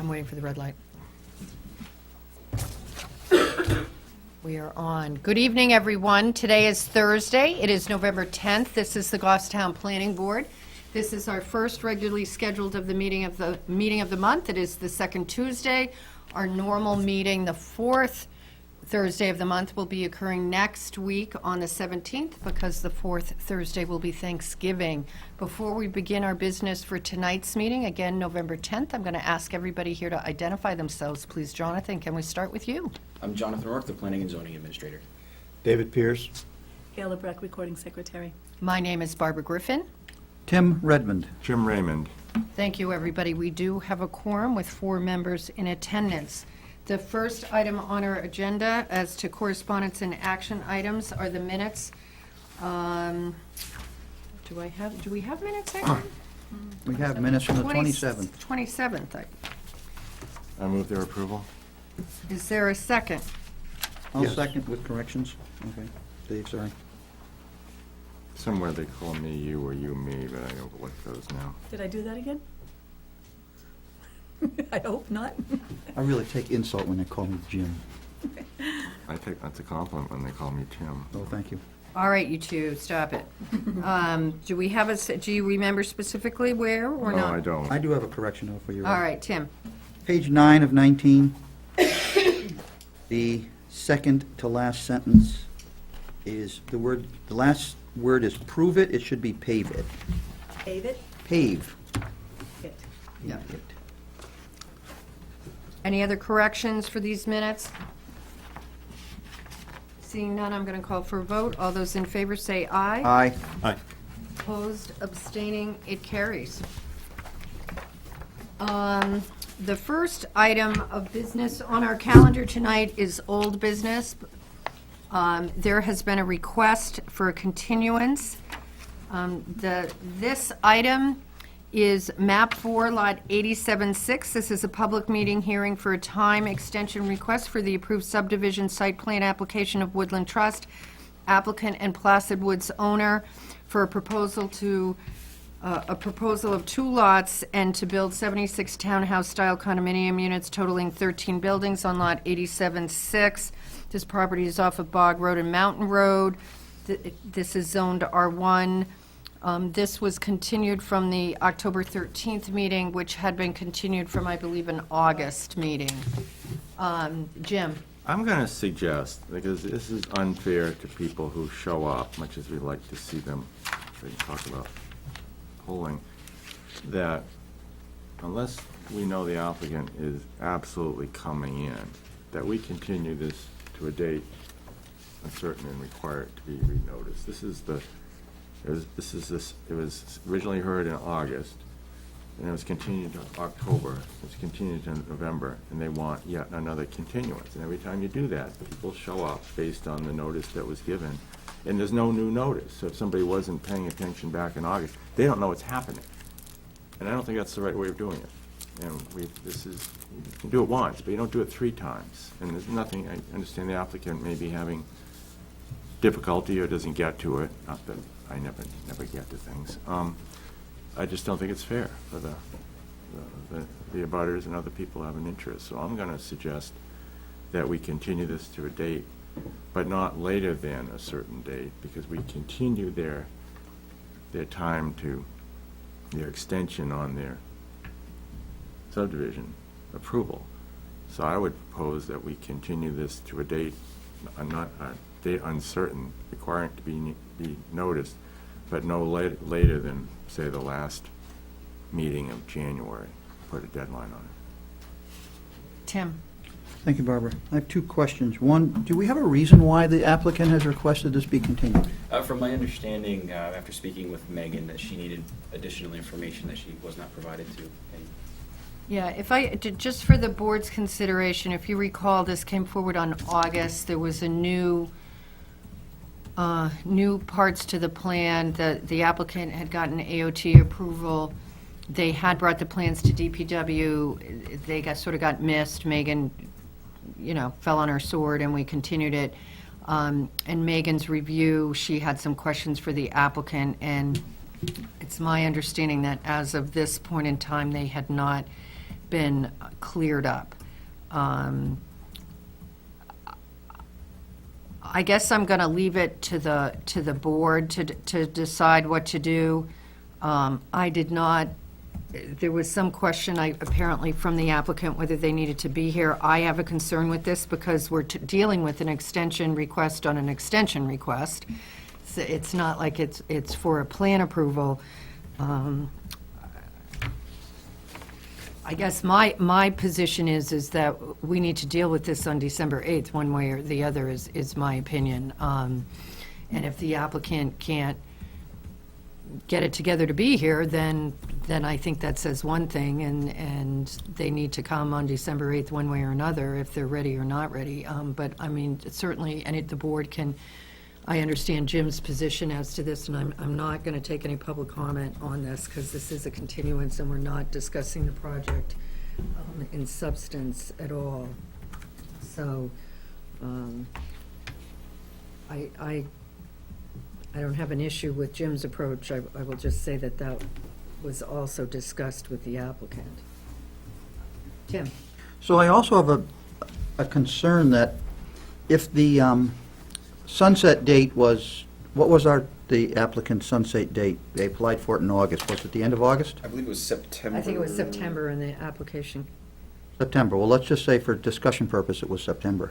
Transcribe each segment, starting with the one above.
I'm waiting for the red light. We are on. Good evening, everyone. Today is Thursday. It is November 10th. This is the Goffstown Planning Board. This is our first regularly scheduled of the meeting of the month. It is the second Tuesday. Our normal meeting, the fourth Thursday of the month, will be occurring next week on the 17th because the fourth Thursday will be Thanksgiving. Before we begin our business for tonight's meeting, again, November 10th, I'm going to ask everybody here to identify themselves. Please, Jonathan, can we start with you? I'm Jonathan Rourke, the Planning and Zoning Administrator. David Pierce. Gail Lebrecht, Recording Secretary. My name is Barbara Griffin. Tim Redmond. Jim Raymond. Thank you, everybody. We do have a quorum with 4 members in attendance. The first item on our agenda as to correspondence and action items are the minutes. Do we have minutes, Aaron? We have minutes from the 27th. 27th. I move their approval. Is there a second? I'll Yes. second with corrections. Okay. Dave, sorry. Somewhere they call me you or you me, but I don't like those now. Did I do that again? I hope not. I really take insult when they call me Jim. I think that's a compliment when they call me Tim. Oh, thank you. All right, you two, stop it. Do we have do you remember specifically where or No, not? I don't. I do have a correction though for you. All right, Tim. Page 9 of 19. The second to last sentence is the last word is prove it. It should be pave it. Pave it? Pave. It. Yeah. It. Any other corrections for these minutes? Seeing none, I'm going to call for a vote. All those in favor say aye. Aye. Aye. Opposed, abstaining, it carries. The first item of business on our calendar tonight is old business. There has been a request for a continuance. This item is map 4, lot 87-6. This is a public meeting hearing for a time extension request for the approved subdivision site plan application of Woodland Trust, applicant and Placid Woods owner, for a proposal of 2 lots and to build 76 townhouse-style condominium units totaling 13 buildings on lot 87-6. This property is off of Bog Road and Mountain Road. This is zoned R1. This was continued from the October 13th meeting, which had been continued from, I believe, an August meeting. Jim? I'm going to suggest, because this is unfair to people who show up, much as we like to see them, they talk about polling, that unless we know the applicant is absolutely coming in, that we continue this to a date uncertain and require it to be renoticed. It was originally heard in August, and it was continued to October, it was continued to November, and they want yet another continuance. And every time you do that, people show up based on the notice that was given, and there's no new notice. So if somebody wasn't paying attention back in August, they don't know what's happening. And I don't think that's the right way of doing it. And you can do it once, but you don't do it 3 times. And there's nothing, I understand the applicant may be having difficulty or doesn't get to it, not that I never get to things. I just don't think it's fair for the abutters and other people who have an interest. So I'm going to suggest that we continue this to a date, but not later than a certain date, because we continue their time to, their extension on their subdivision approval. So I would propose that we continue this to a date, not a date uncertain, requiring it to be noticed, but no later than, say, the last meeting of January. Put a deadline on it. Tim? Thank you, Barbara. I have 2 questions. One, do we have a reason why the applicant has requested this be continued? From my understanding, after speaking with Megan, that she needed additional information that she was not provided to. And Yeah, just for the board's consideration, if you recall, this came forward on August. There was a new parts to the plan. The applicant had gotten AOT approval. They had brought the plans to DPW. They sort of got missed. Megan, fell on her sword, and we continued it. In Megan's review, she had some questions for the applicant, and it's my understanding that as of this point in time, they had not been cleared up. I guess I'm going to leave it to the board to decide what to do. I did not, there was some question apparently from the applicant whether they needed to be here. I have a concern with this because we're dealing with an extension request on an extension request. So it's not like it's for a plan approval. I guess my position is that we need to deal with this on December 8th, one way or the other, is my opinion. And if the applicant can't get it together to be here, then I think that says one thing, and they need to come on December 8th, one way or another, if they're ready or not ready. But, I mean, certainly, and the board can, I understand Jim's position as to this, and I'm not going to take any public comment on this, because this is a continuance, and we're not discussing the project in substance at all. So, I don't have an issue with Jim's approach. I will just say that that was also discussed with the applicant. Tim? So I also have a concern that if the sunset date was, what was the applicant's sunset date? They applied for it in August. Was it the end of August? I believe it was September. I think it was September in the application. September. Well, let's just say for discussion purpose, it was September.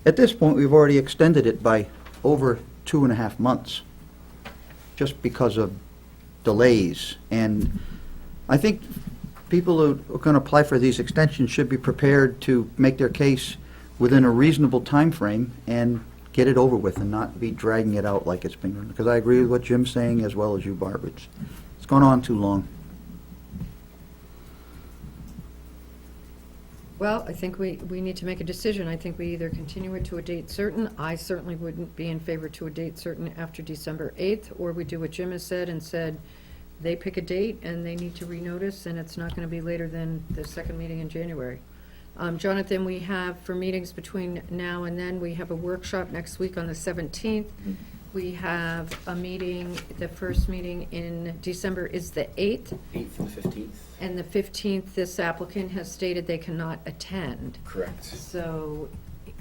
At this point, we've already extended it by over 2.5 months, just because of delays. And I think people who are going to apply for these extensions should be prepared to make their case within a reasonable time frame and get it over with and not be dragging it out like it's been, because I agree with what Jim's saying as well as you, Barbara. It's gone on too long. Well, I think we need to make a decision. I think we either continue it to a date certain. I certainly wouldn't be in favor to a date certain after December 8th, or we do what Jim has said and said they pick a date and they need to renotice, and it's not going to be later than the second meeting in January. Jonathan, we have, for meetings between now and then, we have a workshop next week on the 17th. We have a meeting, the first meeting in December is the 8th. 8th and 15th. And the 15th, this applicant has stated they cannot attend. Correct. So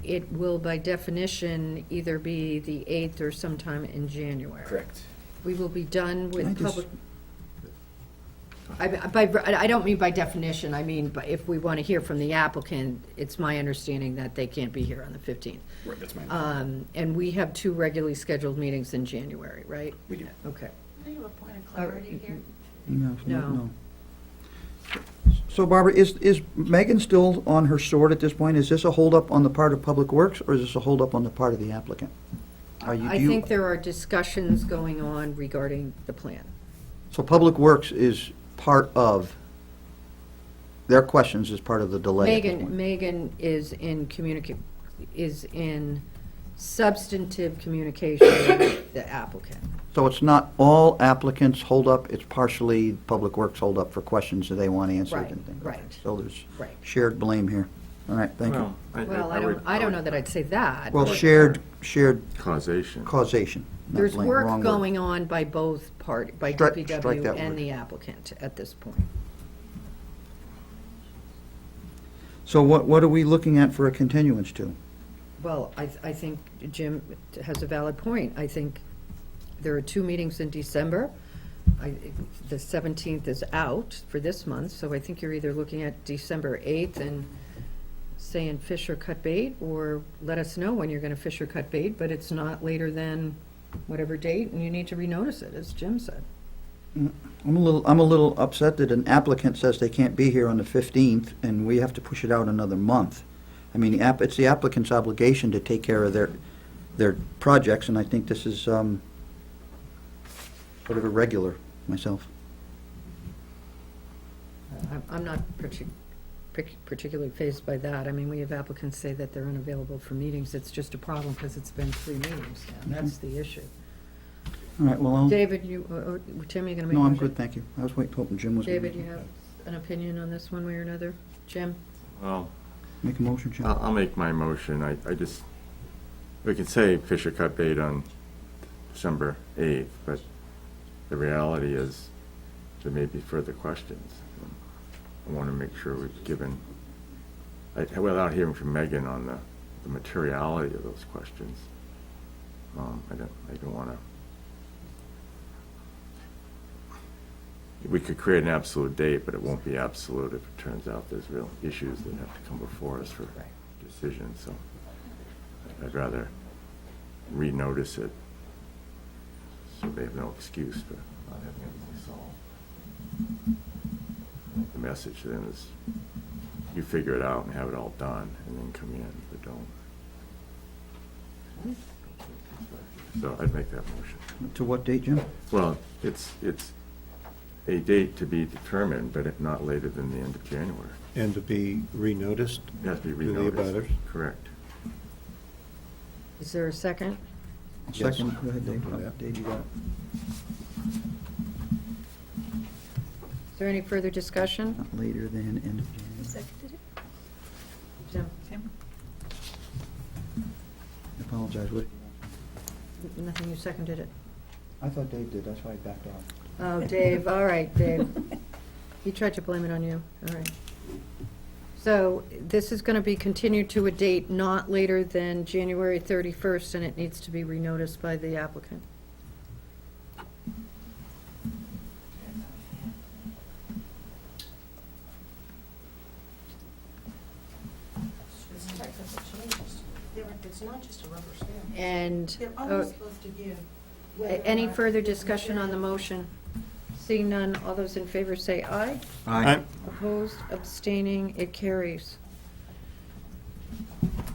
it will, by definition, either be the 8th or sometime in January. Correct. We will be done Can I with just- public. I don't mean by definition, I mean, if we want to hear from the applicant, it's my understanding that they can't be here on the 15th. Right, that's my, And we have 2 regularly scheduled meetings in January, right? we do. Okay. Are you a point of clarity here? No. So Barbara, is Megan still on her sword at this point? Is this a holdup on the part of Public Works, or is this a holdup on the part of the applicant? I think there are discussions going on regarding the plan. So Public Works is part of, their questions is part of the delay at this point. Megan is in substantive communication with the applicant. So it's not all applicants hold up, it's partially Public Works hold up for questions that they want answered Right, and things. right. So there's Right. shared blame here. All right, thank you. Well, I don't know that I'd say that. Well, but shared Causation. causation. not There's blame, work wrong word. going on by both by Strike DPW that and word. the applicant at this point. So what are we looking at for a continuance to? Well, I think Jim has a valid point. I think there are 2 meetings in December. The 17th is out for this month, so I think you're either looking at December 8th and saying fish or cut bait, or let us know when you're going to fish or cut bait, but it's not later than whatever date, and you need to renotice it, as Jim said. I'm a little upset that an applicant says they can't be here on the 15th, and we have to push it out another month. I mean, it's the applicant's obligation to take care of their projects, and I think this is sort of irregular myself. I'm not particularly fazed by that. I mean, we have applicants say that they're unavailable for meetings. It's just a problem because it's been 3 meetings now. That's the issue. All right, well, David, Tim, you going to make a no, I'm motion? good, thank you. I was hoping Jim was going David, to you have an opinion on this one way or another? Jim? Well, make a motion, Jim. I'll make my motion. We can say fish or cut bait on December 8th, but the reality is there may be further questions. I want to make sure we've given, without hearing from Megan on the materiality of those questions, I don't want to. We could create an absolute date, but it won't be absolute if it turns out there's real issues that have to come before us for decision, so I'd rather renotice it so they have no excuse for not having everything solved. The message then is, you figure it out and have it all done, and then come in, but don't. So I'd make that motion. To what date, Jim? Well, it's a date to be determined, but not later than the end of January. And to be renoticed? It has to be To the renoticed. abutters? Correct. Is there a second? Yes. Second, go ahead, Dave. Yeah. Dave, you got it. Is there any further discussion? Not later than end of Who January. seconded it? Jim? Tim? I apologize, what? Nothing, you seconded it. I thought Dave did, that's why I backed off. Oh, Dave, all right, Dave. He tried to blame it on you, all right. So this is going to be continued to a date not later than January 31st, and it needs to be renoticed by the applicant. It's technical changes. It's not just a rubber stamp. And They're always supposed to give. whether or any not further it's discussion on the motion? Seeing none, all those in favor say aye. Aye. Opposed, abstaining, it carries.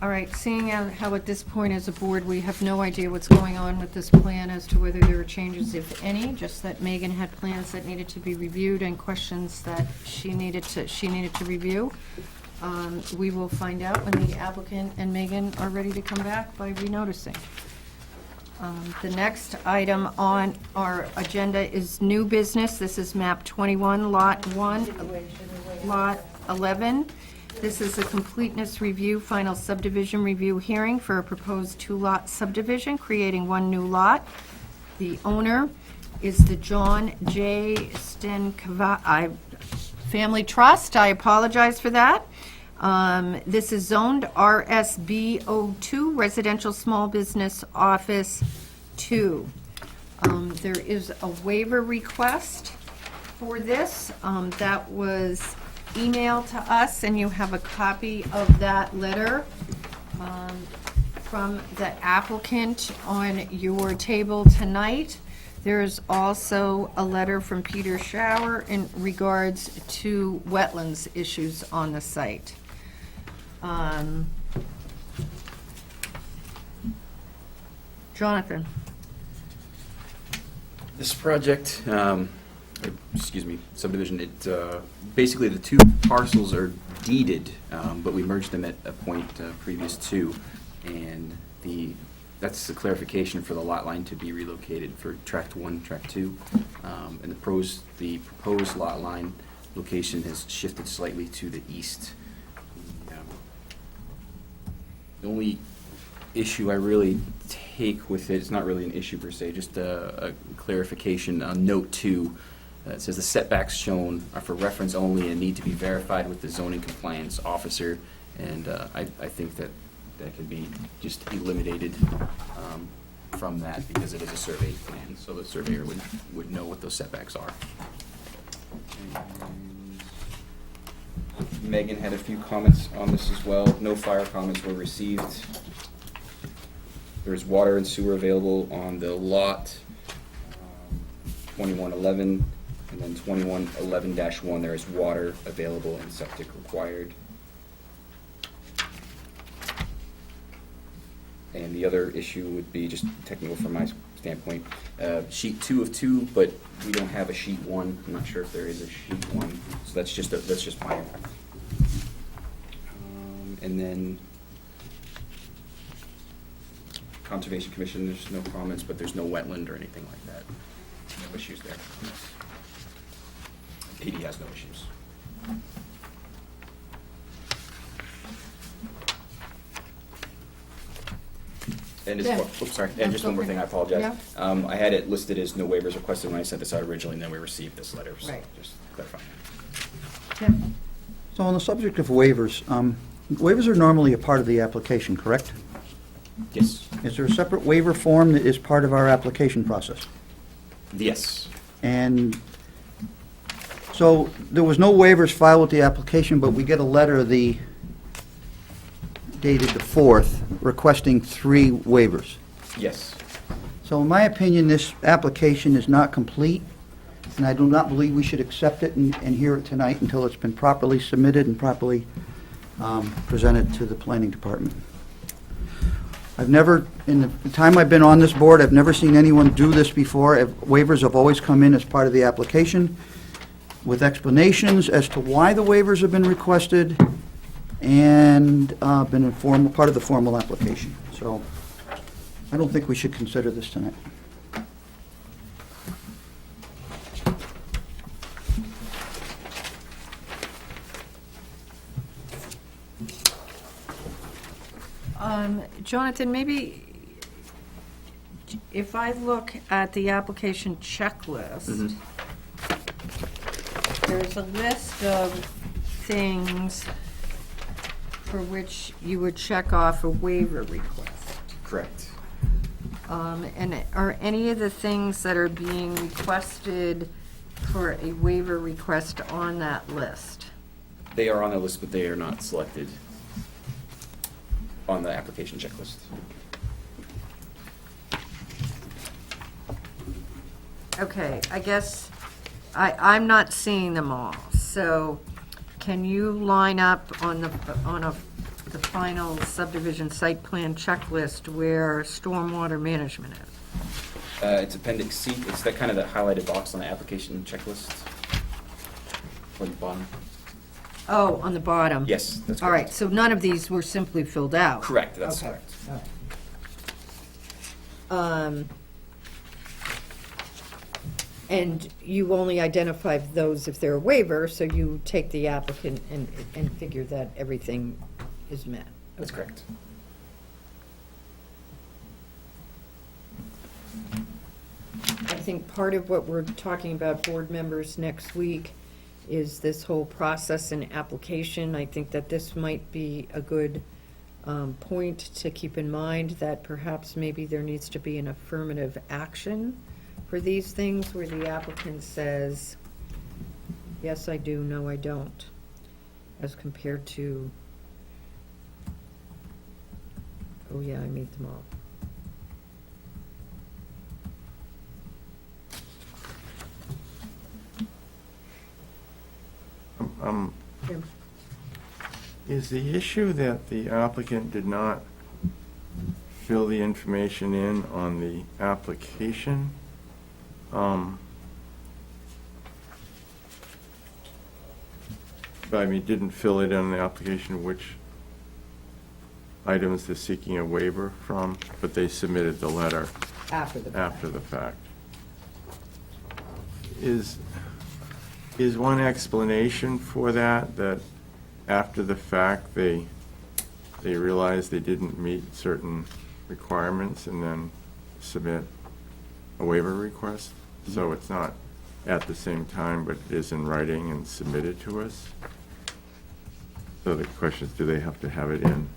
All right, seeing how at this point as a board, we have no idea what's going on with this plan as to whether there are changes, if any, just that Megan had plans that needed to be reviewed and questions that she needed to review. We will find out when the applicant and Megan are ready to come back by renoticing. The next item on our agenda is new business. This is map 21, lot 1, lot 11. This is a completeness review, final subdivision review hearing for a proposed two-lot subdivision, creating one new lot. The owner is the John J. Stenkava Family Trust. I apologize for that. This is zoned RSB02, Residential Small Business Office 2. There is a waiver request for this that was emailed to us, and you have a copy of that letter from the applicant on your table tonight. There's also a letter from Peter Shower in regards to wetlands issues on the site. Jonathan? This project, subdivision, basically the two parcels are deeded, but we merged them at a point previous to, and that's the clarification for the lot line to be relocated for tract 1, tract 2. And the proposed lot line location has shifted slightly to the east. The only issue I really take with it's not really an issue per se, just a clarification on note 2. It says the setbacks shown are for reference only and need to be verified with the zoning compliance officer. And I think that can be just eliminated from that because it is a survey plan, so the surveyor would know what those setbacks are. Megan had a few comments on this as well. No fire comments were received. There's water and sewer available on the lot 2111, and then 2111-1, there is water available and septic required. And the other issue would be just technical from my standpoint. Sheet 2 of 2, but we don't have a sheet 1. I'm not sure if there is a sheet 1, so that's just minor. And then Conservation Commission, there's no comments, but there's no wetland or anything like that. No issues there. AD has no issues. And Yeah. just, oops, sorry, and just one more thing, I apologize. Yeah. I had it listed as no waivers requested when I sent this out originally, and then we received this letter, so Right. just clarifying. Tim? So on the subject of waivers, waivers are normally a part of the application, correct? Yes. Is there a separate waiver form that is part of our application process? Yes. And so there was no waivers filed with the application, but we get a letter dated the 4th requesting 3 waivers. Yes. So in my opinion, this application is not complete, and I do not believe we should accept it and hear it tonight until it's been properly submitted and properly presented to the planning department. I've never, in the time I've been on this board, I've never seen anyone do this before. Waivers have always come in as part of the application with explanations as to why the waivers have been requested and been a part of the formal application. So I don't think we should consider this tonight. Jonathan, maybe if I look at the application checklist, there's a list of things for which you would check off a waiver request. Correct. And are any of the things that are being requested for a waiver request on that list? They are on the list, but they are not selected on the application checklist. Okay, I guess I'm not seeing them all, so can you line up on the final subdivision site plan checklist where stormwater management is? It's Appendix C. It's that kind of the highlighted box on the application checklist. On the bottom. Oh, on the bottom? Yes, that's All right, correct. so none of these were simply filled out? Correct, that's Okay, correct. all right. And you only identify those if they're a waiver, so you take the applicant and figure that everything is met? That's correct. I think part of what we're talking about, board members, next week is this whole process and application. I think that this might be a good point to keep in mind, that perhaps maybe there needs to be an affirmative action for these things where the applicant says, yes, I do, no, I don't, as compared to, oh yeah, I meet them all. Jim? Is the issue that the applicant did not fill the information in on the application? I mean, didn't fill it in the application which items they're seeking a waiver from, but they submitted the letter After the fact. after the fact. Is one explanation for that, that after the fact, they realized they didn't meet certain requirements and then submit a waiver request? So it's not at the same time, but it is in writing and submitted to us? So the question is, do they have to have it in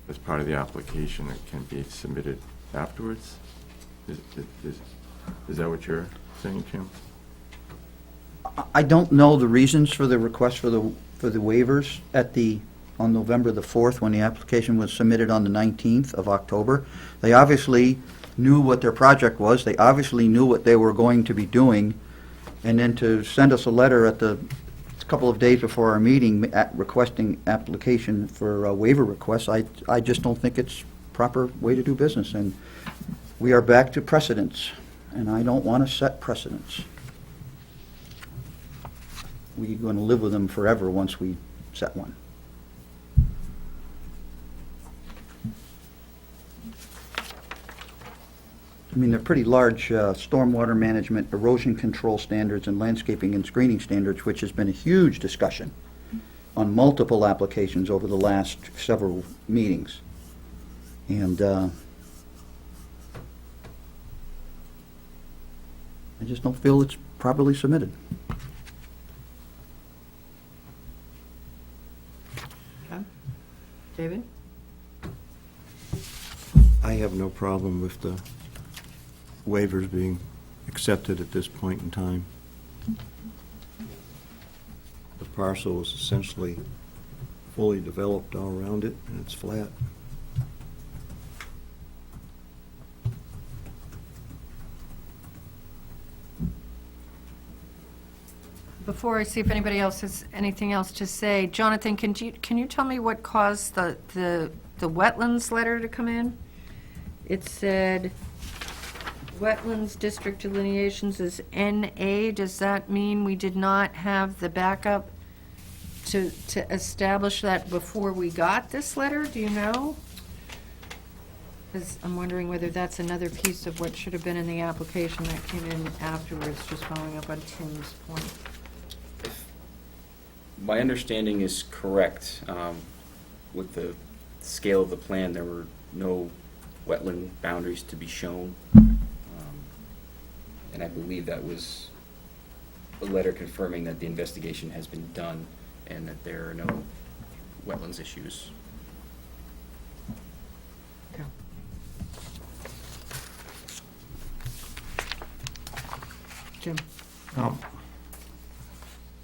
as part of the application that can be submitted afterwards? Is that what you're saying, Jim? I don't know the reasons for the request for the waivers on November the 4th, when the application was submitted on the 19th of October. They obviously knew what their project was, they obviously knew what they were going to be doing, and then to send us a letter a couple of days before our meeting requesting application for a waiver request, I just don't think it's proper way to do business, and we are back to precedents, and I don't want to set precedents. We're going to live with them forever once we set one. I mean, they're pretty large stormwater management, erosion control standards, and landscaping and screening standards, which has been a huge discussion on multiple applications over the last several meetings. And I just don't feel it's properly submitted. Okay. David? I have no problem with the waivers being accepted at this point in time. The parcel is essentially fully developed all around it, and it's flat. Before I see if anybody else has anything else to say, Jonathan, can you tell me what caused the wetlands letter to come in? It said wetlands district delineations is NA. Does that mean we did not have the backup to establish that before we got this letter? Do you know? Because I'm wondering whether that's another piece of what should have been in the application that came in afterwards, just following up on Tim's point. My understanding is correct. With the scale of the plan, there were no wetland boundaries to be shown. And I believe that was a letter confirming that the investigation has been done and that there are no wetlands issues. Okay. Jim?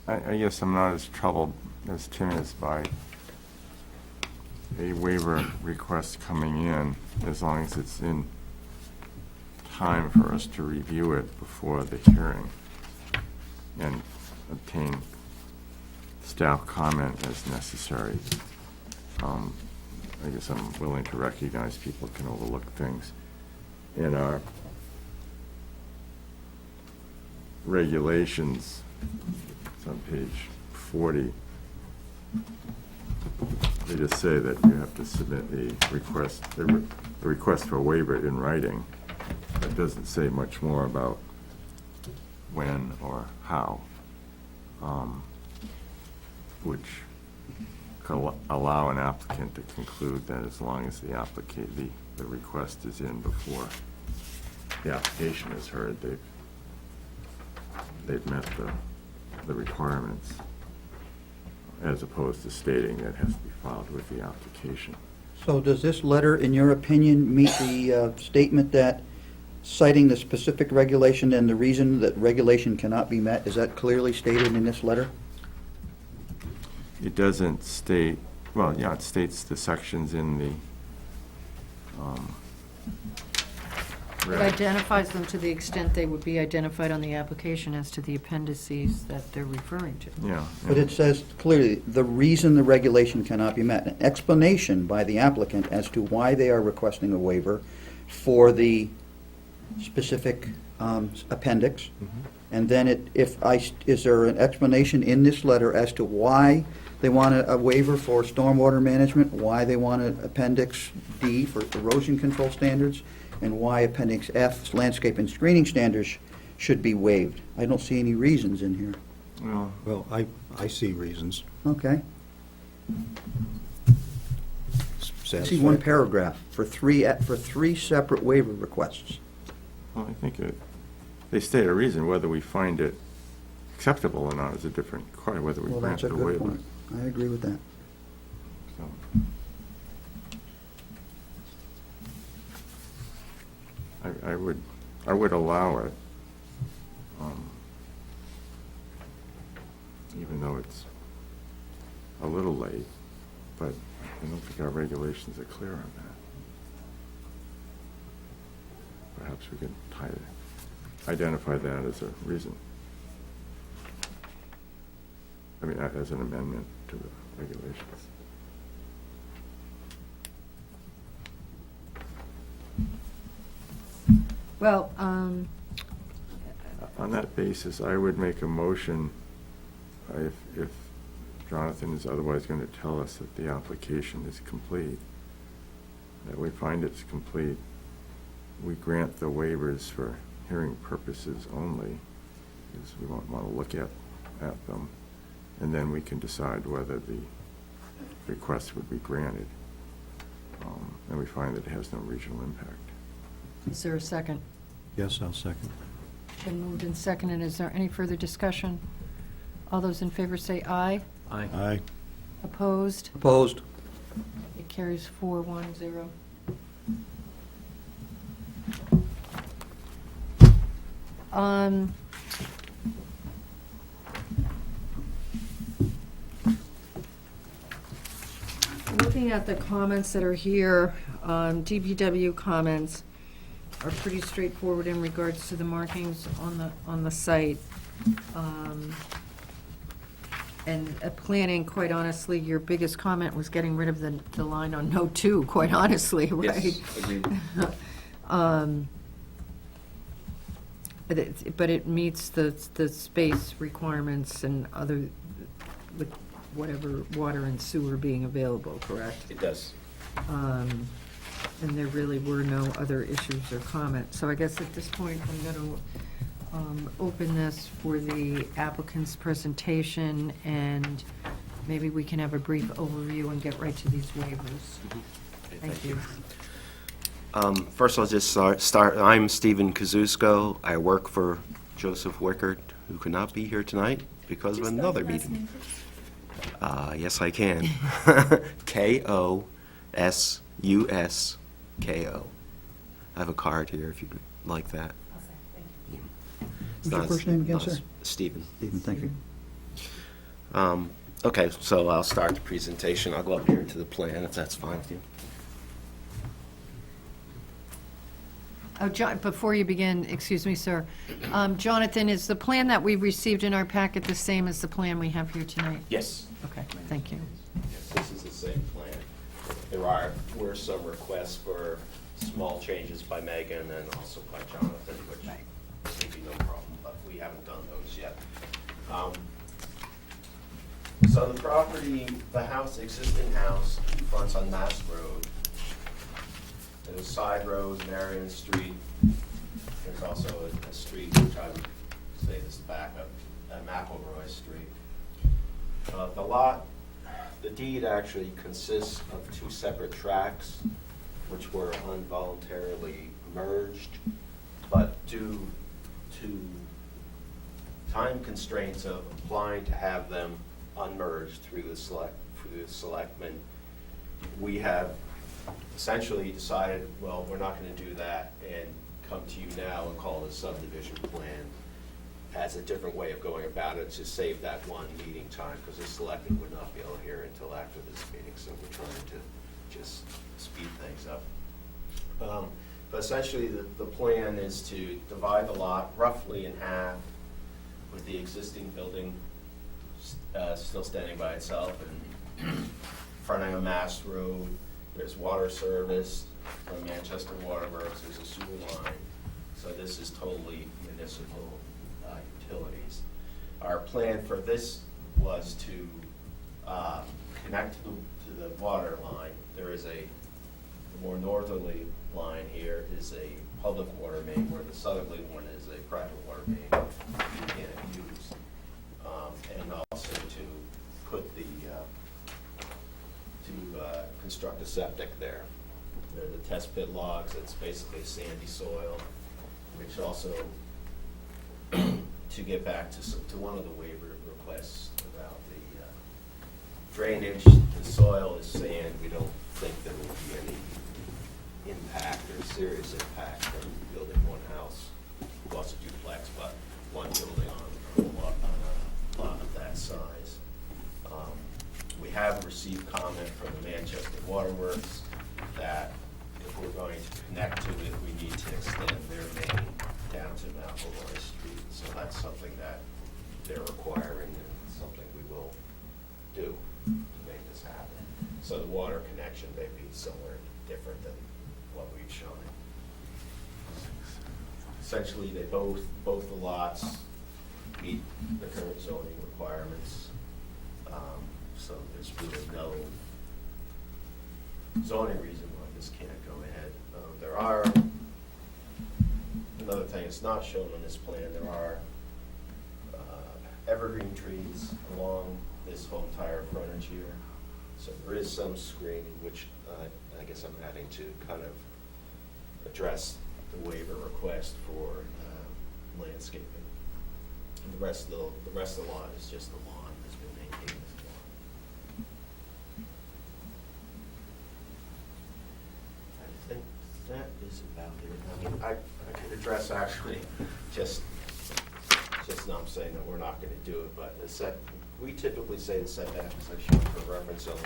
I guess I'm not as troubled as Tim is by a waiver request coming in, as long as it's in time for us to review it before the hearing and obtain staff comment as necessary. I guess I'm willing to recognize people can overlook things. In our regulations, it's on page 40, they just say that you have to submit a request for a waiver in writing. It doesn't say much more about when or how, which could allow an applicant to conclude that as long as the request is in before the application is heard, they've met the requirements, as opposed to stating that it has to be filed with the application. So does this letter, in your opinion, meet the statement that citing the specific regulation and the reason that regulation cannot be met? Is that clearly stated in this letter? It doesn't state, well, yeah, it states the sections in the It identifies them to the extent they would be identified on the application as to the appendices that they're referring to. Yeah. But it says clearly, the reason the regulation cannot be met, an explanation by the applicant as to why they are requesting a waiver for the specific appendix. And then is there an explanation in this letter as to why they want a waiver for stormwater management, why they want an Appendix D for erosion control standards, and why Appendix F, landscape and screening standards, should be waived? I don't see any reasons in here. Well, Well, I see reasons. Okay. I see one paragraph for three separate waiver requests. well, I think they state a reason. Whether we find it acceptable or not is a different question, whether we Well, grant that's a the good waiver. point. I agree with that. So, I would allow it, even though it's a little late, but I don't think our regulations are clear on that. Perhaps we could identify that as a reason. I mean, as an amendment to the regulations. Well, On that basis, I would make a motion, if Jonathan is otherwise going to tell us that the application is complete, that we find it's complete, we grant the waivers for hearing purposes only, because we want to look at them, and then we can decide whether the request would be granted. And we find that it has no regional impact. Is there a second? Yes, I'll second. Been moved and seconded. Is there any further discussion? All those in favor say aye. Aye. Opposed? Opposed? It carries 4-1-0. Looking at the comments that are here, DPW comments are pretty straightforward in regards to the markings on the site. And planning, quite honestly, your biggest comment was getting rid of the line on note 2, quite honestly, right? Yes, agreed. But it meets the space requirements and other, with whatever water and sewer being available, correct? It does. And there really were no other issues or comments. So I guess at this point, I'm going to open this for the applicant's presentation, and maybe we can have a brief overview and get right to these waivers. Thank you. First, I'll just start. I'm Stephen Kazusko. I work for Joseph Wickard, who could not be here tonight because of another meeting. Yes, I can. Kosusko. I have a card here if you'd like that. What's your first name again, sir? Stephen. Stephen, thank you. Okay, so I'll start the presentation. I'll go up here to the plan, if that's fine with you. Oh, John, before you begin, excuse me, sir. Jonathan, is the plan that we received in our packet the same as the plan we have here tonight? Yes. Okay, thank you. Yes, this is the same plan. Were some requests for small changes by Megan and also by Jonathan, which would be no problem, but we haven't done those yet. So the property, the existing house fronts on Mass Road. There's a side road, Marion Street. There's also a street, which I would say is the back of McElroy Street. The lot, the deed actually consists of 2 separate tracts, which were involuntarily merged, but due to time constraints of applying to have them unmerged through the selectmen, we have essentially decided, well, we're not going to do that and come to you now and call it a subdivision plan as a different way of going about it to save that one meeting time, because the selectmen would not be able to hear until after this meeting, so we're trying to just speed things up. But essentially, the plan is to divide the lot roughly in half, with the existing building still standing by itself and fronting on Mass Road. There's water service from Manchester Waterworks, there's a sewer line. So this is totally municipal utilities. Our plan for this was to connect to the water line. There is the more northerly line here is a public water main, where the southerly one is a private water main you can't use. And also to put construct a septic there. There are the test pit logs, it's basically sandy soil, which also, to get back to one of the waiver requests about the drainage, the soil is sand. We don't think there will be any impact or serious impact from building one house, well, it's a duplex, but one building on a lot of that size. We have received comment from the Manchester Waterworks that if we're going to connect to it, we need to extend their main down to McElroy Street. So that's something that they're requiring, and something we will do to make this happen. So the water connection may be somewhere different than what we've shown. Essentially, they both the lots meet the current zoning requirements. So there's really no zoning reason why this can't go ahead. There are, another thing that's not shown on this plan, there are evergreen trees along this whole entire frontage here. So there is some screening, which I guess I'm adding to kind of address the waiver request for landscaping. And the rest of the lot is just the lawn, has been maintained as lawn. I think that is about it. I mean, I could address actually just now I'm saying that we're not gonna do it, but we typically say the setbacks are shown for reference only.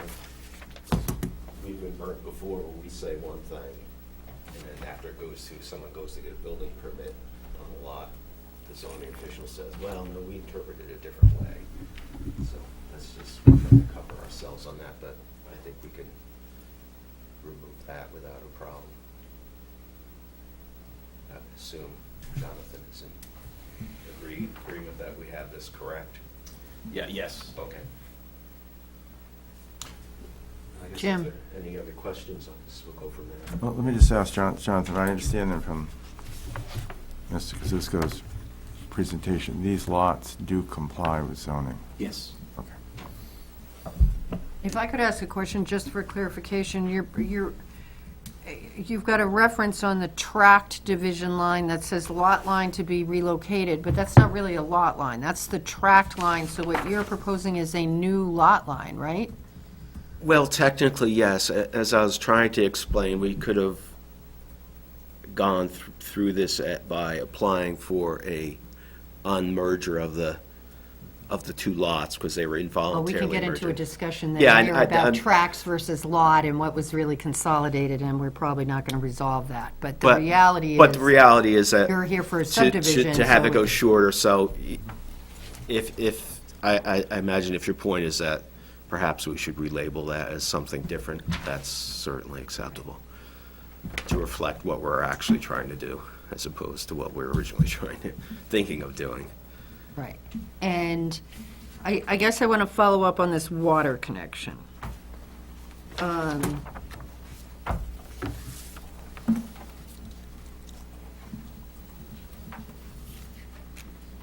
We've been burnt before where we say one thing, and then after someone goes to get a building permit on the lot, the zoning official says, well, no, we interpreted it a different way. So that's just, we're trying to cover ourselves on that, but I think we can remove that without a problem. I would assume Jonathan is in agreement that we have this correct? Yeah, yes. Okay. I guess Jim. if there are any other questions on this, we'll go from there. Well, let me just ask Jonathan, I understand that from Mr. Kazusko's presentation, these lots do comply with zoning. Yes. Okay. If I could ask a question, just for clarification, you've got a reference on the tract division line that says lot line to be relocated, but that's not really a lot line, that's the tract line, so what you're proposing is a new lot line, right? Well, technically, yes. As I was trying to explain, we could have gone through this by applying for a unmerger of the two lots because they were Well, we involuntarily can get into a merged. discussion Yeah, then here about tracts versus lot and what was really consolidated, and we're probably not going to resolve that, but the reality But the is, reality is that you're here for a to subdivision. have so it go we- shorter, so if, I imagine if your point is that perhaps we should relabel that as something different, that's certainly acceptable, to reflect what we're actually trying to do, as opposed to what we're originally thinking of doing. Right. And I guess I want to follow up on this water connection.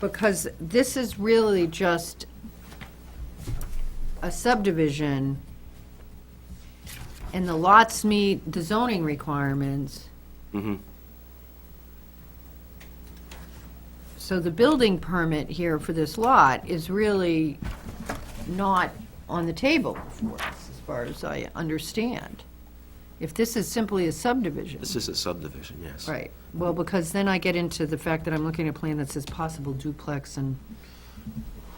Because this is really just a subdivision, and the lots meet the zoning requirements. Mhm. So the building permit here for this lot is really not on the table for us, as far as I understand. If this is simply a subdivision. This is a subdivision, yes. Right, well, because then I get into the fact that I'm looking at a plan that says possible duplex, and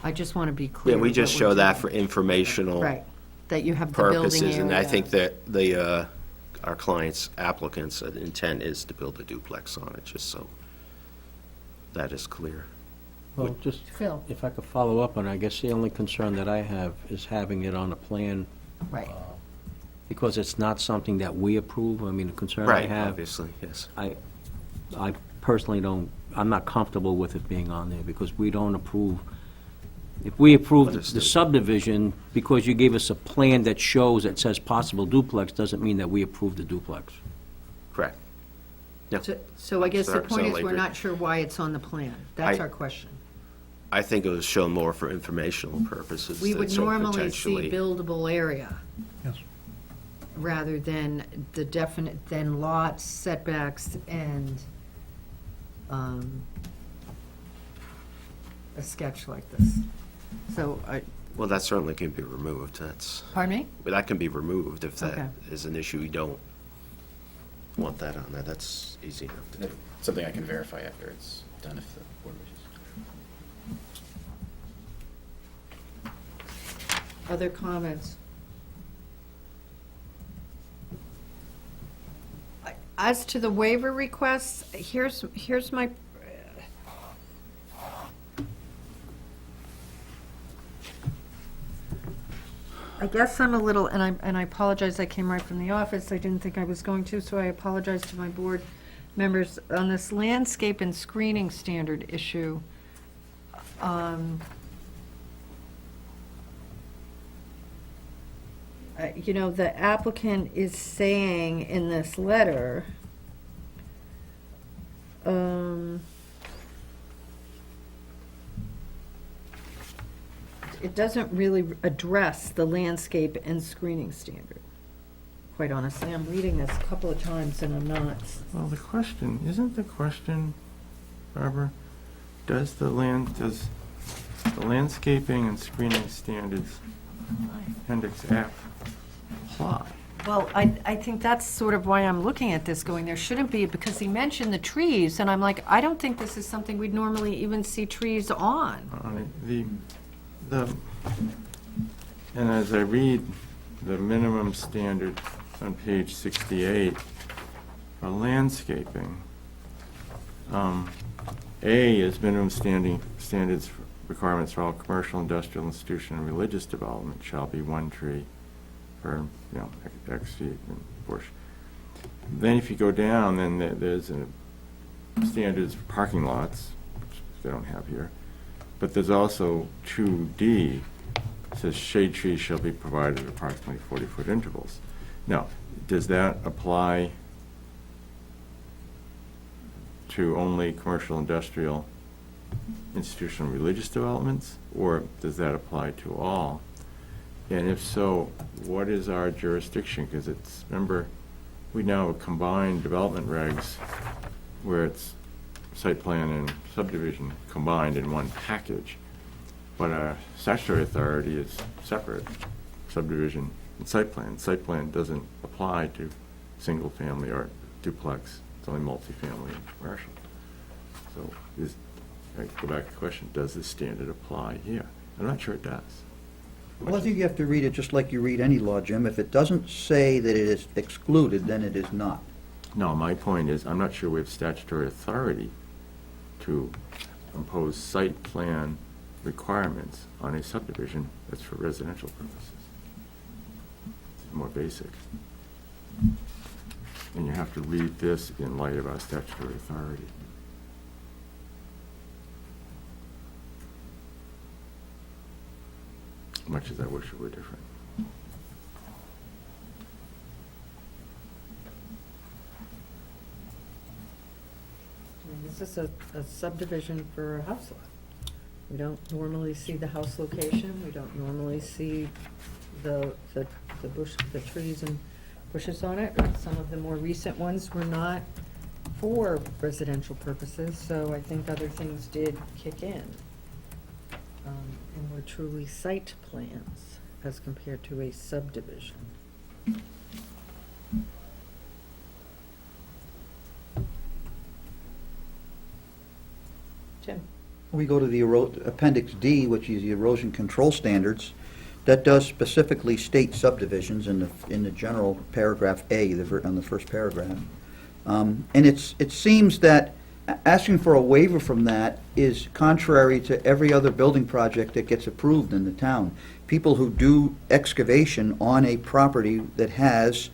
I just want to be clear. Yeah, we just what we're show that doing. for informational Right, that you have the building purposes, and I area. think that our client's applicant's intent is to build a duplex on it, just so that is clear. Well, just, Phil, if I could follow up on, I guess the only concern that I have is having it on a plan, right, because it's not something that we approve. I mean, the concern I Right, have, obviously, yes. I personally don't, I'm not comfortable with it being on there, because we don't approve. If we approve the Understood. subdivision, because you gave us a plan that shows, that says possible duplex, doesn't mean that we approve the duplex. Correct. Yeah. so I guess the point is, Certainly we're agree. not sure why it's on the plan. That's I- our question. I think it was shown more for informational purposes. We would that so normally see potentially- buildable area. Yes. Rather than the definite, than lots, setbacks, and a sketch like this. So, Well, that certainly can be removed, pardon me? but that can be removed if Okay. that is an issue. You don't want that on there, that's easy enough to do. Something I can verify after it's done if the board wishes. Other comments? As to the waiver requests, here's my, I guess I'm a little, and I apologize, I came right from the office, I didn't think I was going to, so I apologize to my board members. On this landscape and screening standard issue, you know, the applicant is saying in this letter, it doesn't really address the landscape and screening standard. Quite honestly, I'm reading this a couple of times and I'm not. Well, isn't the question, Barbara, does the landscaping and screening standards, Appendix F, apply? Well, I think that's sort of why I'm looking at this, going, there shouldn't be, because he mentioned the trees, and I'm like, I don't think this is something we'd normally even see trees on. And as I read the minimum standard on page 68 for landscaping, A is minimum standards requirements for all commercial, industrial, institutional, and religious development shall be one tree per, X feet and bush. Then if you go down, then there's standards for parking lots, which they don't have here. But there's also 2D, says shade trees shall be provided at approximately 40-foot intervals. Now, does that apply to only commercial, industrial, institutional, religious developments, or does that apply to all? And if so, what is our jurisdiction? Because remember, we now have combined development regs where it's site plan and subdivision combined in one package, but our statutory authority is separate, subdivision and site plan. Site plan doesn't apply to single family or duplex, it's only multifamily and commercial. So I go back to the question, does this standard apply here? I'm not sure it does. Well, I think you have to read it just like you read any law, Jim. If it doesn't say that it is excluded, then it is not. No, my point is, I'm not sure we have statutory authority to impose site plan requirements on a subdivision that's for residential purposes. It's more basic. And you have to read this in light of our statutory authority. Much as I wish it were different. This is a subdivision for a house lot. We don't normally see the house location, we don't normally see the trees and bushes on it. Some of the more recent ones were not for residential purposes, so I think other things did kick in. And were truly site plans as compared to a subdivision. Jim? We go to the Appendix D, which is the erosion control standards. That does specifically state subdivisions in the general paragraph A, on the first paragraph. And it seems that asking for a waiver from that is contrary to every other building project that gets approved in the town. People who do excavation on a property that has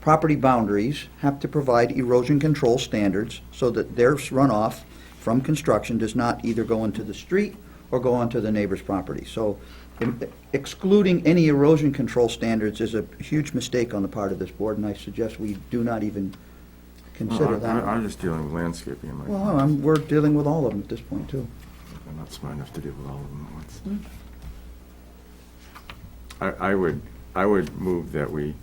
property boundaries have to provide erosion control standards so that their runoff from construction does not either go into the street or go onto the neighbor's property. So excluding any erosion control standards is a huge mistake on the part of this board, and I suggest we do not even consider that. I'm just dealing with landscaping in my Well, we're dealing with all of them at this point, too. I'm not smart enough to deal with all of them at once. I would move that we,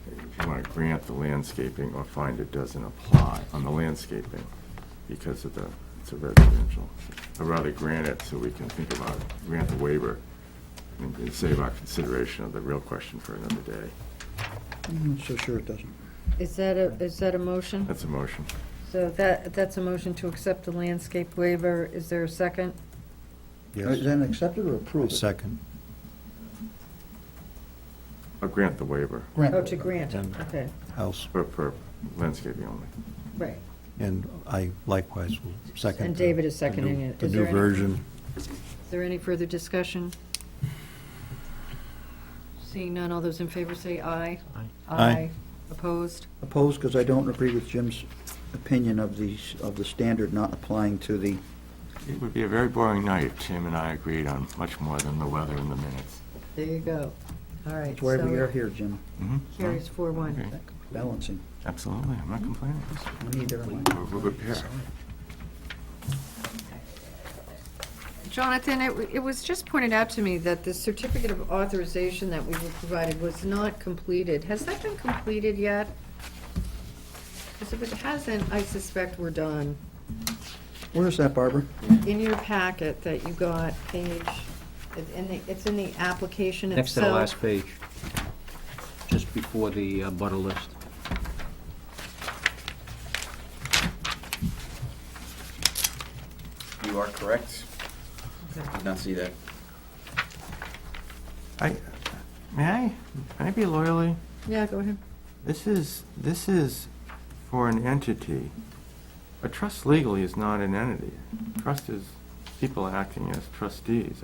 if you want to grant the landscaping or find it doesn't apply on the landscaping because of it's a residential. I'd rather grant it so we can think about it, grant the waiver and save our consideration of the real question for another day. I'm not so sure it doesn't. Is that a motion? That's a motion. So that's a motion to accept the landscape waiver. Is there a second? Is that accepted or approved? Second. I'll grant the waiver Grant. Oh, to grant it, okay, House. for landscaping only. right. And I likewise will second. And David is seconding it. The Is new there any- version. Is there any further discussion? Seeing none, all those in favor say aye. Aye. Opposed? Opposed, because I don't agree with Jim's opinion of the standard not applying to the, It would be a very boring night if Tim and I agreed on much more than the weather and the minutes. There you go. All right. that's why we so are here, Jim, Carries 4-1. Okay. balancing. Absolutely, I'm not complaining. Neither am I. We're a good pair. Jonathan, it was just pointed out to me that the certificate of authorization that we were provided was not completed. Has that been completed yet? Because if it hasn't, I suspect we're done. Where is that, Barbara? In your packet that you got, it's in the application itself. Next to the last page, just before the butter list. You are correct. Did not see that. May I be loyally? Yeah, go ahead. This is for an entity. A trust legally is not an entity. Trust is people acting as trustees.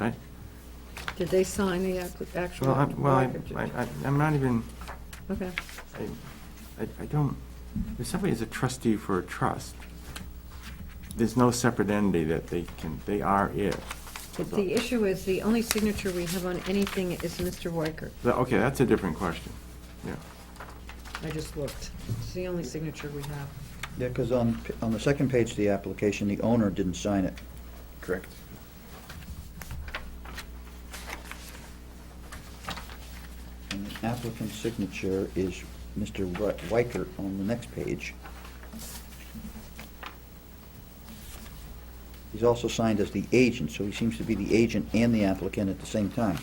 Did they sign the actual? I'm not even, Okay. I don't, if somebody is a trustee for a trust, there's no separate entity that they are it. But the issue is, the only signature we have on anything is Mr. Weicker. Okay, that's a different question. Yeah. I just looked. It's the only signature we have. Yeah, because on the second page of the application, the owner didn't sign it. Correct. And the applicant's signature is Mr. Weicker on the next page. He's also signed as the agent, so he seems to be the agent and the applicant at the same time.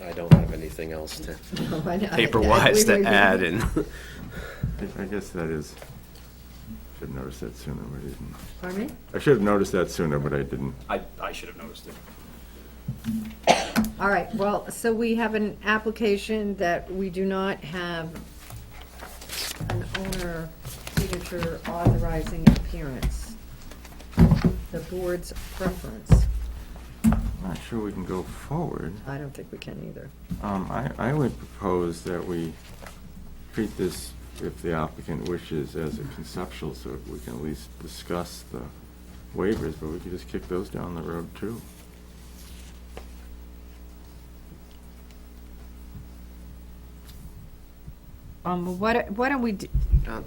I don't have anything else to, paper-wise to add, and I guess that is, should have noticed that sooner, but I didn't. Pardon me? I should have noticed that sooner, but I didn't. I should have noticed it. All right, well, so we have an application that we do not have an owner signature authorizing appearance. The board's preference. I'm not sure we can go forward. I don't think we can either. I would propose that we treat this, if the applicant wishes, as a conceptual, so we can at least discuss the waivers, but we could just kick those down the road, too. Why don't we, uh,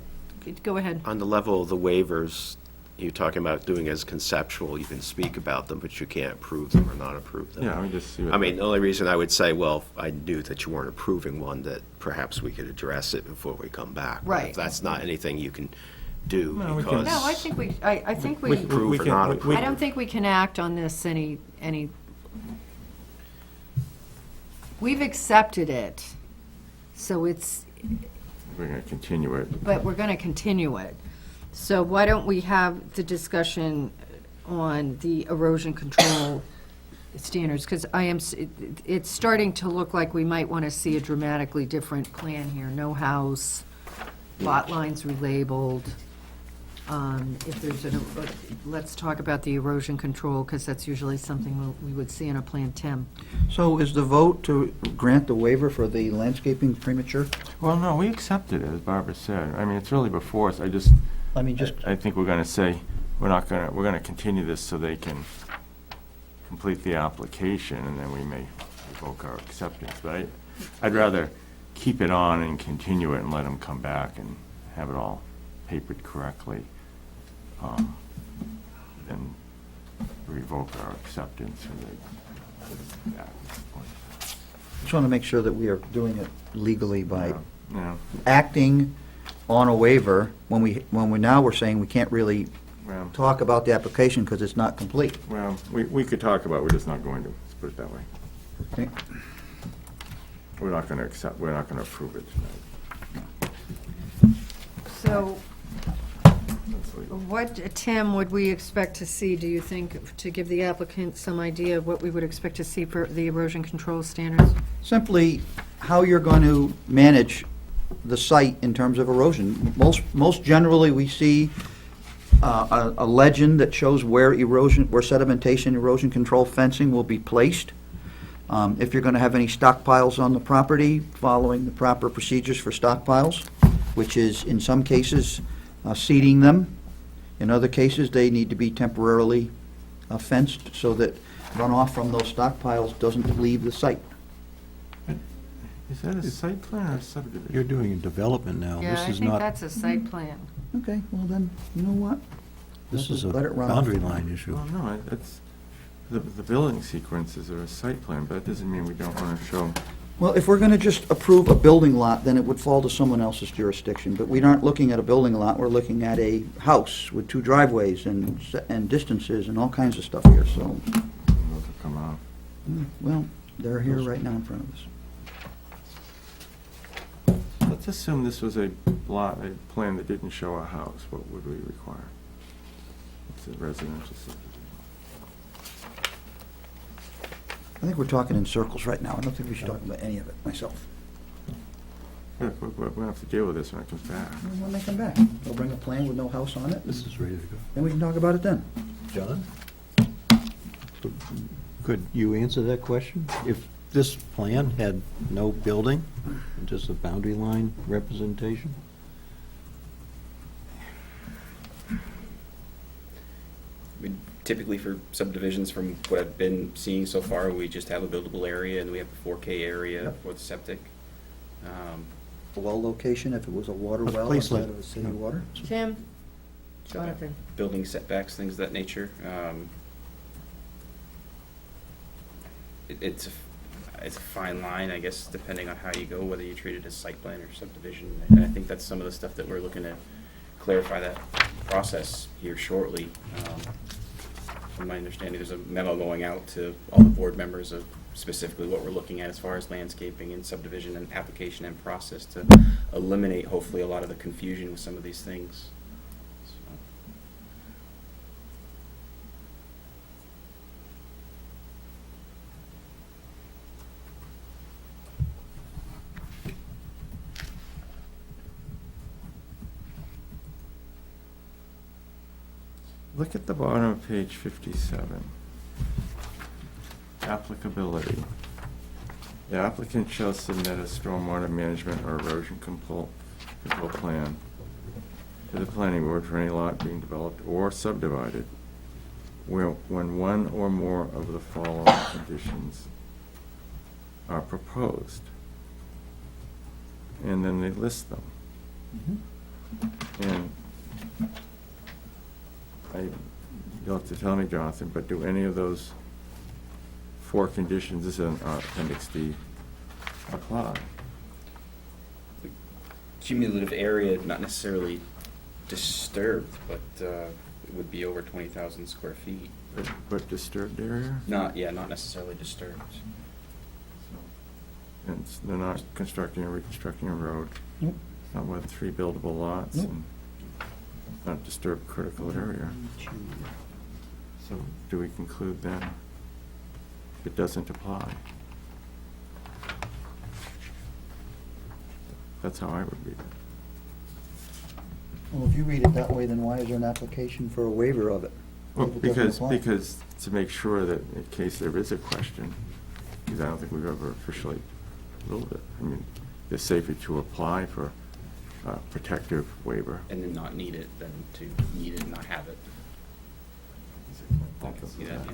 go ahead. on the level of the waivers, you're talking about doing as conceptual, you can speak about them, but you can't approve them or not approve them. Yeah, I mean, just see what. I mean, the only reason I would say, well, I knew that you weren't approving one, that perhaps we could address it before we come back. But Right. If that's not anything you can do, No, we can- because. No, I think I think we, Approve or not approve. I don't think we can act on this any, we've accepted it, so it's, We're going to continue it. but we're going to continue it. So why don't we have the discussion on the erosion control standards? Because it's starting to look like we might want to see a dramatically different plan here. No house, lot lines relabeled. If there's let's talk about the erosion control, because that's usually something we would see in a plan, Tim. So is the vote to grant the waiver for the landscaping premature? Well, no, we accepted it, as Barbara said. I mean, it's really before us. I think we're going to say, we're going to continue this so they can complete the application, and then we may revoke our acceptance. But I'd rather keep it on and continue it and let them come back and have it all papered correctly, than revoke our acceptance. Just want to make sure that we are doing it legally by Yeah, acting on a waiver when we're saying we can't really well, talk about the application because it's not complete. we could talk about it, we're just not going to, let's put it that way. Okay. We're not going to approve it tonight. So That's legal. what, Tim, would we expect to see, do you think, to give the applicant some idea of what we would expect to see for the erosion control standards? Simply how you're going to manage the site in terms of erosion. Most generally, we see a legend that shows where sedimentation, erosion control fencing will be placed. If you're going to have any stockpiles on the property, following the proper procedures for stockpiles, which is, in some cases, seeding them. In other cases, they need to be temporarily fenced so that runoff from those stockpiles doesn't leave the site. Is that a site plan or a subdivision? You're doing a development now. Yeah, This I is think not, that's a site plan. Okay, well then, you know what? this is a Let it run off. boundary line issue. Well, no, it's, the building sequences are a site plan, but that doesn't mean we don't want to show. Well, if we're gonna just approve a building lot, then it would fall to someone else's jurisdiction. But we aren't looking at a building lot, we're looking at a house with 2 driveways and distances and all kinds of stuff here, so, Those will come out. well, they're here right now in front of us. Let's assume this was a plan that didn't show a house. What would we require? It's a residential subdivision. I think we're talking in circles right now. I don't think we should talk about any of it, myself. Look, we're going to have to deal with this when it comes back. When they come back, they'll bring a plan with no house on it, This is ready to go. then we can talk about it then. John? Could you answer that question? If this plan had no building, just a boundary line representation? Typically for subdivisions, from what I've been seeing so far, we just have a buildable area and we have a 4K area Yep. for the septic. A well location, if it was a water A well place instead like- of a city water. Tim? Jonathan? Building setbacks, things of that nature. It's a fine line, I guess, depending on how you go, whether you treat it as site plan or subdivision. And I think that's some of the stuff that we're looking to clarify that process here shortly. From my understanding, there's a memo going out to all the board members of specifically what we're looking at as far as landscaping and subdivision and application and process to eliminate hopefully a lot of the confusion with some of these things. So. Look at the bottom of page 57. Applicability. The applicant shall submit a stormwater management or erosion control plan to the planning board for any lot being developed or subdivided when one or more of the following conditions are proposed. And then they list them. And you'll have to tell me, Jonathan, but do any of those 4 conditions, this is in Appendix D, apply? Cumulative area, not necessarily disturbed, but it would be over 20,000 square feet. But disturbed area? Not necessarily disturbed. And they're not constructing or reconstructing a road. Nope. It's not with 3 buildable lots. Nope. And it's not disturbed critical area. So do we conclude then it doesn't apply? That's how I would read it. Well, if you read it that way, then why is there an application for a waiver of it? Well, If it doesn't apply? because to make sure that in case there is a question, because I don't think we've ever officially ruled it. I mean, it's safer to apply for protective waiver. And then not need it than to need it and not have it. I can see that, yeah.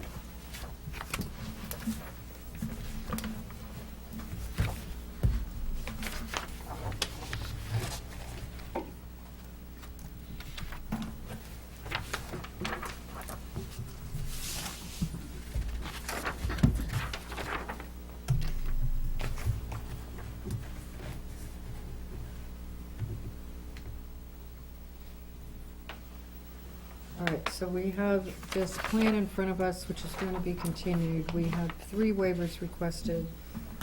All right, so we have this plan in front of us, which is going to be continued. We have 3 waivers requested.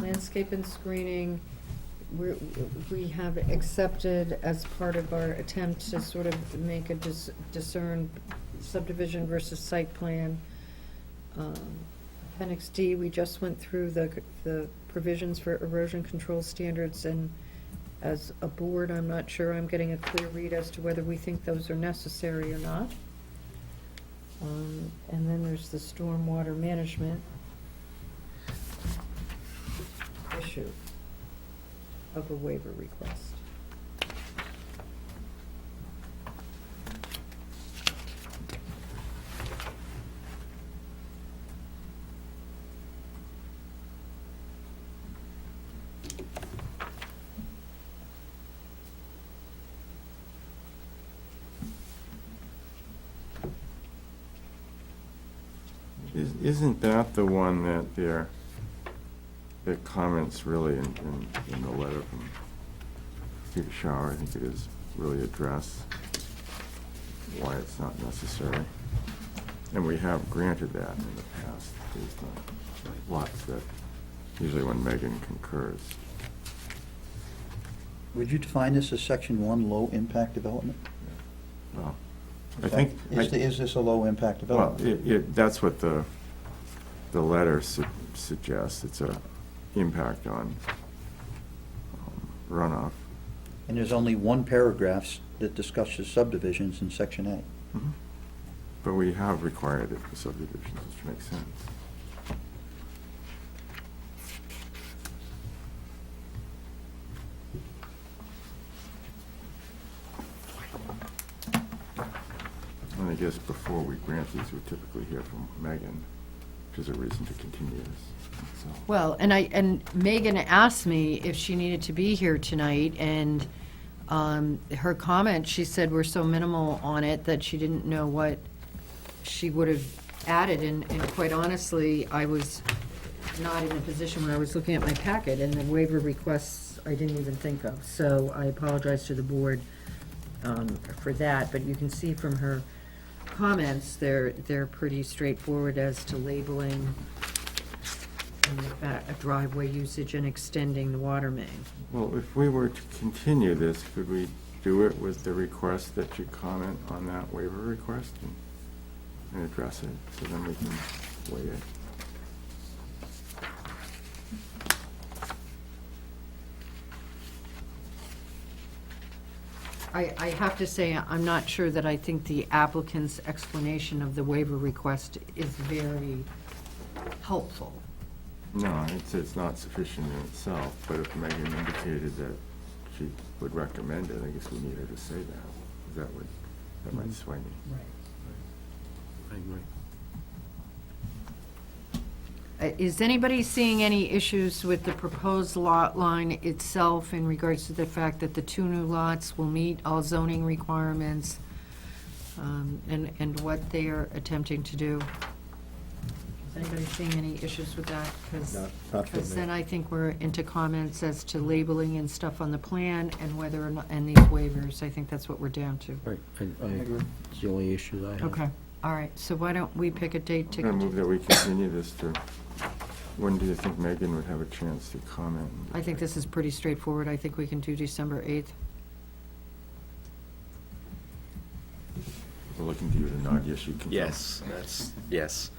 Landscape and screening, we have accepted as part of our attempt to sort of make a discern subdivision versus site plan. Appendix D, we just went through the provisions for erosion control standards, and as a board, I'm not sure I'm getting a clear read as to whether we think those are necessary or not. And then there's the stormwater management issue of a waiver request. Isn't that the one that their comments really in the letter from Peter Shower, I think it is, really address why it's not necessary? And we have granted that in the past based on lots that, usually when Megan concurs. Would you define this as Section 1, low-impact development? Well, I think. Is this a low-impact Well, development? that's what the letter suggests. It's a impact on runoff. And there's only one paragraph that discusses subdivisions in Section A. But we have required it for subdivisions, which makes sense. And I guess before we grant these, we typically hear from Megan, which is a reason to continue this, so. Well, and Megan asked me if she needed to be here tonight, and her comment, she said we're so minimal on it that she didn't know what she would have added, and quite honestly, I was not in a position where I was looking at my packet, and the waiver requests I didn't even think of, so I apologize to the board for that, but you can see from her comments, they're pretty straightforward as to labeling a driveway usage and extending the water main. Well, if we were to continue this, could we do it with the request that you comment on that waiver request and address it, so then we can weigh it? I have to say, I'm not sure that I think the applicant's explanation of the waiver request is very helpful. No, it's not sufficient in itself, but if Megan indicated that she would recommend it, I guess we need her to say that. That might sway me. I agree. Is anybody seeing any issues with the proposed lot line itself in regards to the fact that the two new lots will meet all zoning requirements, and what they are attempting to do? Is anybody seeing any issues with that? Not for Because me. then I think we're into comments as to labeling and stuff on the plan, and whether or not, and these waivers, I think that's what we're down to. Right, it's the only issue I have. Okay, all right, so why don't we pick a date to I'm going to continue? move that we continue this to, when do you think Megan would have a chance to comment? I think this is pretty straightforward. I think we can do December 8th. We're looking to you to nod, yes, you can. Yes, that's, yes.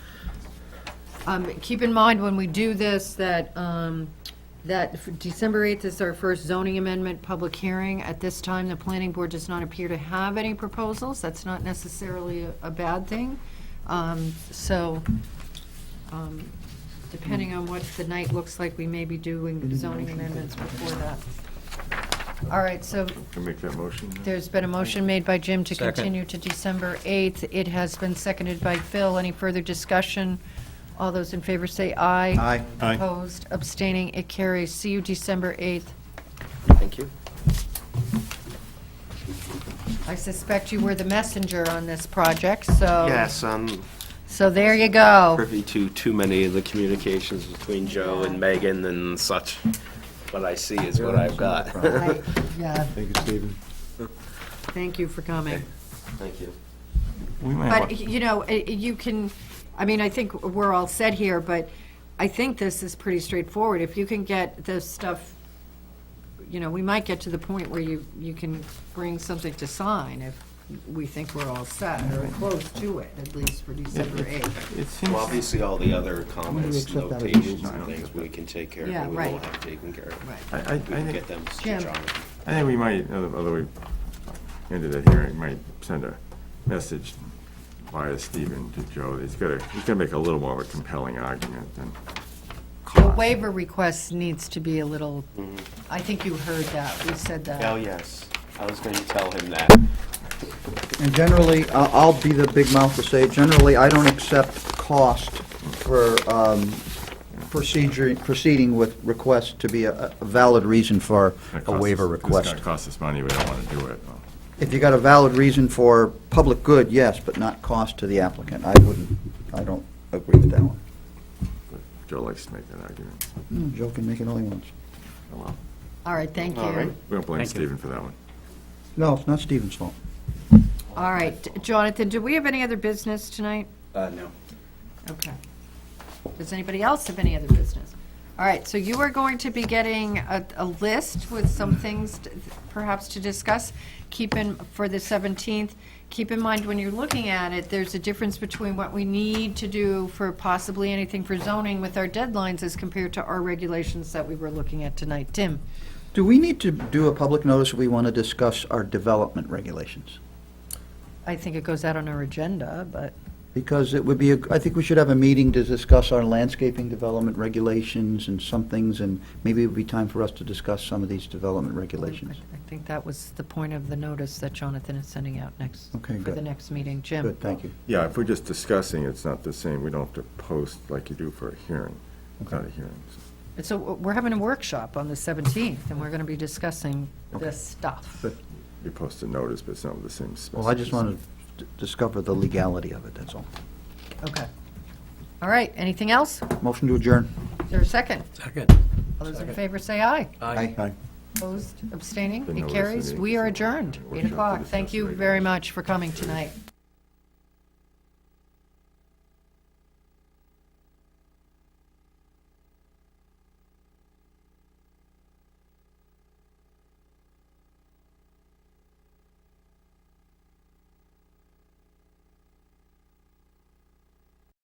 Keep in mind when we do this, that December 8th is our first zoning amendment public hearing. At this time, the planning board does not appear to have any proposals. That's not necessarily a bad thing. Depending on what the night looks like, we may be doing zoning amendments before that. All right, so Can we make that motion? now? there's been a motion made by Jim to Second. continue to December 8th. It has been seconded by Phil. Any further discussion? All those in favor say aye. Aye. Aye. Opposed, abstaining, it carries. See you December 8th. Thank you. I suspect you were the messenger on this project, so. Yes, I'm So there you go. privy to too many of the communications between Joe and Megan and such. What I see is what I've got. Yeah, Thank you, Stephen. thank you for coming. Thank you. We might want- But, you know, you can, I mean, I think we're all set here, but I think this is pretty straightforward. If you can get this stuff, you know, we might get to the point where you can bring something to sign if we think we're all set, or close to it, at least for December 8th. It seems. Well, obviously, all the other comments, accept that as notations easy? and things, we can take care of. Yeah, We will right. have taken care of. Right. I We can think, get them to Jim. John. I think we might, although we ended that hearing, might send a message via Stephen to Joe. He's got to make a little more of a compelling argument than The cost. waiver request needs to be a little, I think you heard that, we said that. Oh, yes. I was going to tell him that. And generally, I'll be the big mouth to say, generally, I don't accept cost for proceeding with requests to be a valid reason for a waiver It's request. going to cost us money, we don't want to do it. If you got a valid reason for public good, yes, but not cost to the applicant. I don't agree with that one. But Joe likes to make that argument. Joe can make it all he wants. Oh, well. All right, thank you. All right. We don't blame Thank you. Stephen for that one. No, it's not Stephen's fault. All right, Jonathan, do we have any other business tonight? No. Okay. Does anybody else have any other business? All right, so you are going to be getting a list with some things perhaps to discuss. For the 17th, keep in mind when you're looking at it, there's a difference between what we need to do for possibly anything for zoning with our deadlines as compared to our regulations that we were looking at tonight. Tim? Do we need to do a public notice if we want to discuss our development regulations? I think it goes out on our agenda, but, Because it would be, I think we should have a meeting to discuss our landscaping development regulations and some things, and maybe it would be time for us to discuss some of these development regulations. I think that was the point of the notice that Jonathan is sending out next, Okay, for the good. next meeting. Jim? Good, thank you. Yeah, if we're just discussing, it's not the same. We don't have to post like you do for a hearing. It's not a hearing. so. So we're having a workshop on the 17th, and we're going to be discussing this stuff. Good. You post a notice, but it's not with the same specificity. Well, I just wanted to discover the legality of it, that's all. Okay. All right, anything else? Motion to adjourn. Is there a second? Second. All those in favor say aye. Aye. Opposed, abstaining, The it notice carries. of the We are adjourned, workshop 8 to o'clock. discuss Thank you the very regulations. much for coming tonight.